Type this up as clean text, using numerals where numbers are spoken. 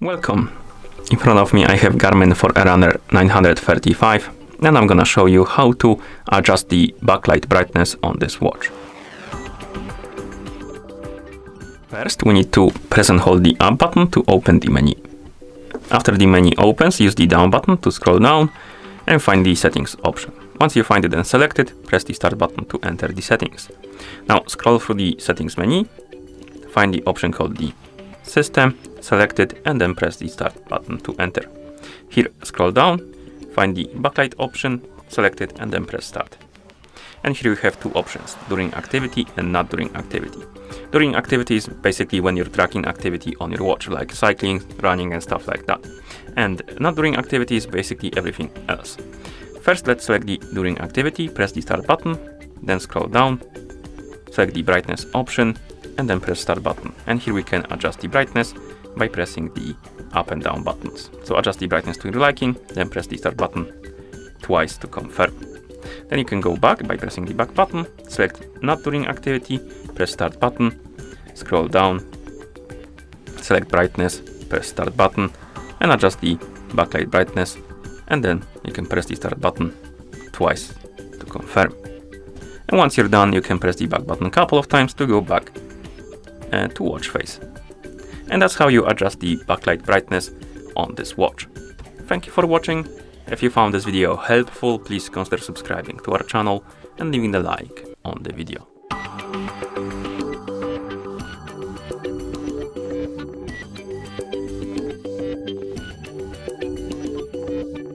Welcome! In front of me I have GARMIN Forerunner 935 and I'm gonna show you how to adjust the backlight brightness on this watch. First we need to press and hold the up button to open the menu. After the menu opens, use the down button to scroll down and find the settings option. Once you find it and select it, press the start button to enter the settings. Now scroll through the settings menu, find the option called the System, select it and then press the start button to enter. Here scroll down, find the backlight option, select it and then press start. And here you have two options, during activity and not during activity. During activity is basically when you're tracking activity on your watch, like cycling, running and stuff like that. And not during activity is basically everything else. First let's select the during activity, press the start button, then scroll down, select the brightness option and then press start button. And here we can adjust the brightness by pressing the up and down buttons. So adjust the brightness to your liking, then press the start button twice to confirm. Then you can go back by pressing the back button, select not during activity, press start button, scroll down, select brightness, press start button and adjust the backlight brightness, and then you can press the start button twice to confirm. And once you're done, you can press the back button a couple of times to go back to watch face. And that's how you adjust the backlight brightness on this watch. Thank you for watching. If you found this video helpful, please consider subscribing to our channel and leaving a like on the video.